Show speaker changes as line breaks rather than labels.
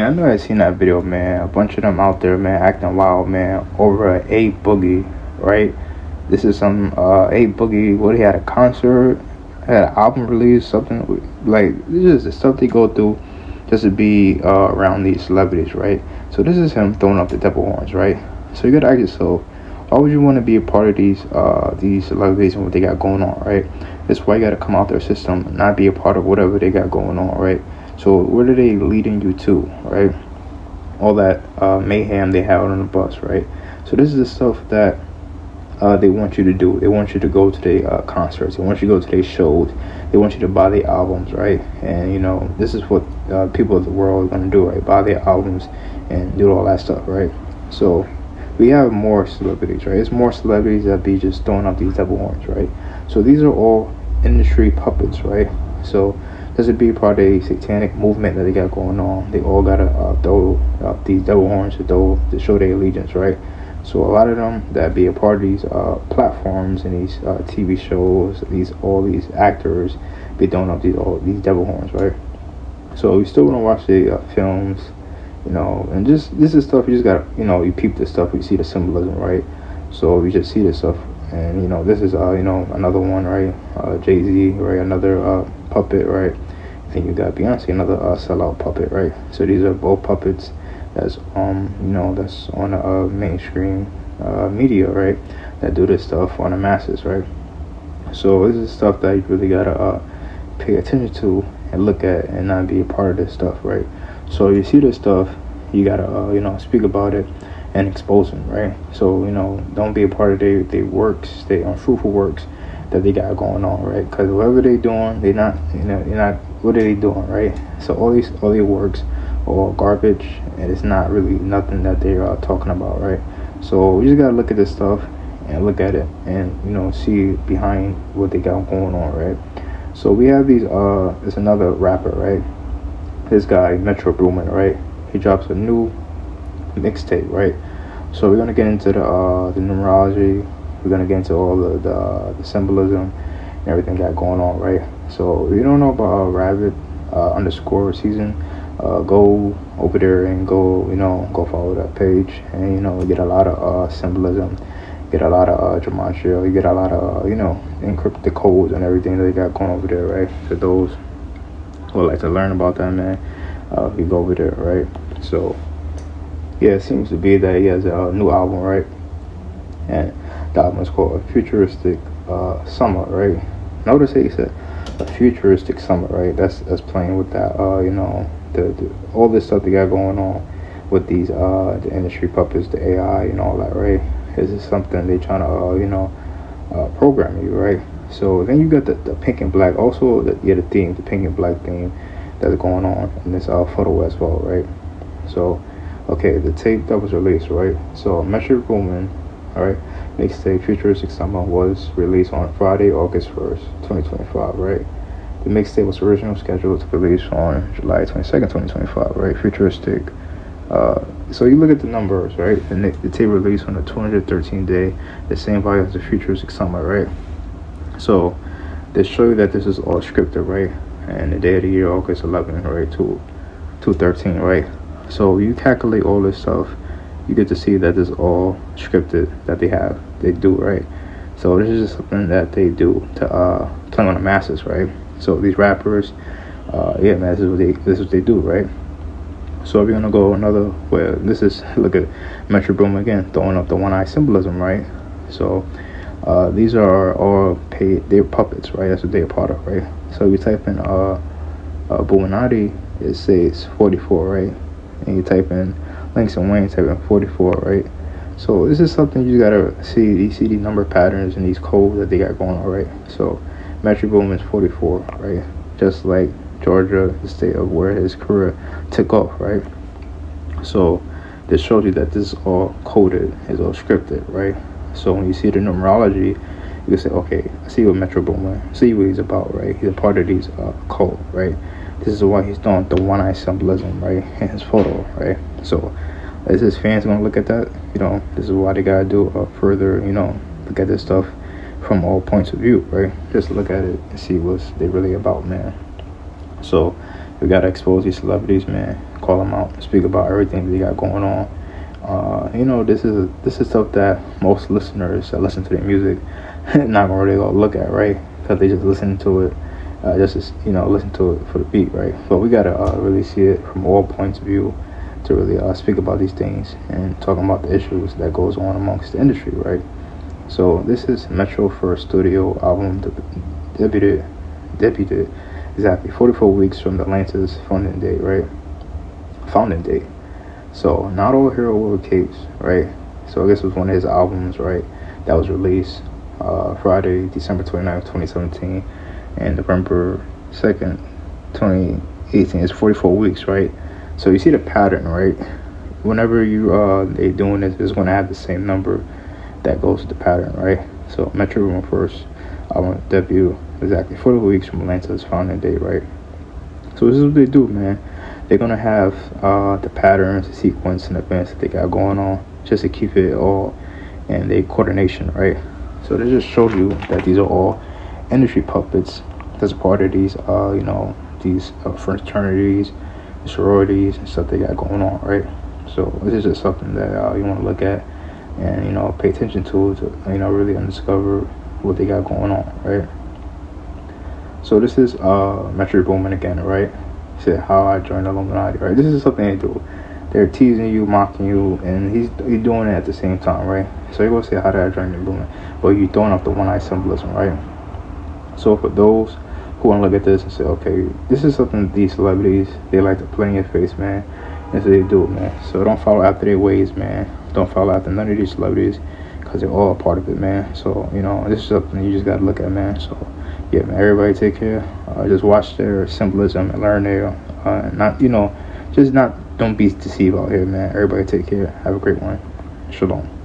I know I seen that video, man. A bunch of them out there, man, acting wild, man, over a Boogie, right? This is some a Boogie. What, he had a concert, had an album release, something like this is the stuff they go through just to be around these celebrities, right? So this is him throwing up the devil horns, right? So you gotta ask yourself, why would you want to be a part of these celebrities and what they got going on, right? That's why you gotta come out their system and not be a part of whatever they got going on, right? So where are they leading you to, right? All that mayhem they have on the bus, right? So this is the stuff that they want you to do. They want you to go to their concerts. They want you to go to their shows. They want you to buy their albums, right? And you know, this is what people of the world are going to do, right? Buy their albums and do all that stuff, right? So we have more celebrities, right? It's more celebrities that be just throwing up these devil horns, right? So these are all industry puppets, right? So this would be part of a satanic movement that they got going on. They all gotta throw up these devil horns to show their allegiance, right? So a lot of them that be a part of these platforms and these TV shows, all these actors be throwing up these devil horns, right? So we still want to watch the films, you know, and just this is stuff you just gotta, you know, you peep this stuff, you see the symbolism, right? So you just see this stuff, and you know, this is you know, another one, right? Jay-Z, right? Another puppet, right? I think you got Beyonce, another sellout puppet, right? So these are both puppets that's you know, that's on the mainstream media, right? That do this stuff on the masses, right? So this is stuff that you really gotta pay attention to and look at and not be a part of this stuff, right? So you see this stuff, you gotta you know, speak about it and expose them, right? So you know, don't be a part of their works, their unfruitful works that they got going on, right? Because whatever they doing, they're not, you know, you're not. What are they doing, right? So all their works are all garbage, and it's not really nothing that they're talking about, right? So you just gotta look at this stuff and look at it, and you know, see behind what they got going on, right? So we have these. There's another rapper, right? This guy, Metro Boomin, right? He drops a new mixtape, right? So we're gonna get into the numerology. We're gonna get into all the symbolism and everything got going on, right? So if you don't know about Rabbit underscore season, go over there and go follow that page, and you know, get a lot of symbolism, get a lot of gematria, you get a lot of you know, encrypted codes and everything that they got going over there, right? For those who would like to learn about that, man, you go over there, right? So yeah, it seems to be that he has a new album, right? And the album is called Futuristic Summer, right? Notice how he said a futuristic summer, right? That's playing with that, you know, the all this stuff they got going on with these the industry puppets, the AI and all that, right? This is something they trying to you know, program you, right? So then you got the pink and black, also the theme, the pink and black theme that's going on in this photo as well, right? So okay, the tape that was released, right? So Metro Boomin, all right, mixtape Futuristic Summer was released on Friday, August 1st, 2025, right? The mixtape was originally scheduled to release on July 22nd, 2025, right? Futuristic. So you look at the numbers, right? And the tape released on the 213th day, the same value as the Futuristic Summer, right? So they show you that this is all scripted, right? And the day of the year, August 11th, right? 213, right? So you calculate all this stuff, you get to see that this is all scripted that they do, right? So this is just something that they do to play on the masses, right? So these rappers, yeah, man, this is what they do, right? So we're gonna go another way. This is, look at Metro Boomin again, throwing up the one-eye symbolism, right? So these are all paid, they're puppets, right? That's what they're a part of, right? So you type in Illuminati, it says 44, right? And you type in Links and Wayne, type in 44, right? So this is something you gotta see. You see these number patterns and these codes that they got going on, right? So Metro Boomin is 44, right? Just like Georgia, the state of where his career took off, right? So this shows you that this is all coded, it's all scripted, right? So when you see the numerology, you can say, okay, I see what Metro Boomin, see what he's about, right? He's a part of these code, right? This is why he's doing the one-eye symbolism, right, in his photo, right? So as his fans gonna look at that, you know, this is why they gotta do further, you know, look at this stuff from all points of view, right? Just look at it and see what they really about, man. So We gotta expose these celebrities, man. Call them out, speak about everything they got going on. This is stuff that most listeners that listen to their music not gonna really go look at, right? Because they just listen to it, listen to it for the beat, right? But we gotta really see it from all points of view to really speak about these things and talking about the issues that goes on amongst the industry, right? So this is Metro First studio album debuted exactly 44 weeks from the Atlanta's founding date, right? Founding date. So Not All Hero Wear Capes, right? So I guess it was one of his albums, right? That was released Friday, December 29th, 2017, and November 2nd, 2018. It's 44 weeks, right? So you see the pattern, right? Whenever they doing this, it's gonna have the same number that goes with the pattern, right? So Metro First album debut exactly 40 weeks from Atlanta's founding date, right? So this is what they do, man. They're gonna have the patterns, the sequence, and events that they got going on, just to keep it all in their coordination, right? So they just showed you that these are all industry puppets that's a part of these fraternities, sororities, and stuff they got going on, right? So this is just something that you want to look at and pay attention to really undiscover what they got going on, right? So this is Metro Boomnin again, right? He said how I joined the Illuminati, right? This is something they do. They're teasing you, mocking you, and he's doing it at the same time, right? So he will say how did I join the Illuminati, but you throwing up the one eye symbolism, right? So for those who want to look at this and say, okay, this is something these celebrities they like to play in your face, man. That's what they do, man. So don't follow after their ways, man. Don't follow after none of these celebrities, because they're all a part of it, man. So this is something you just gotta look at, man. So yeah, man, everybody take care. Just watch their symbolism and learn their don't be deceived out here, man. Everybody take care. Have a great one. Shalom.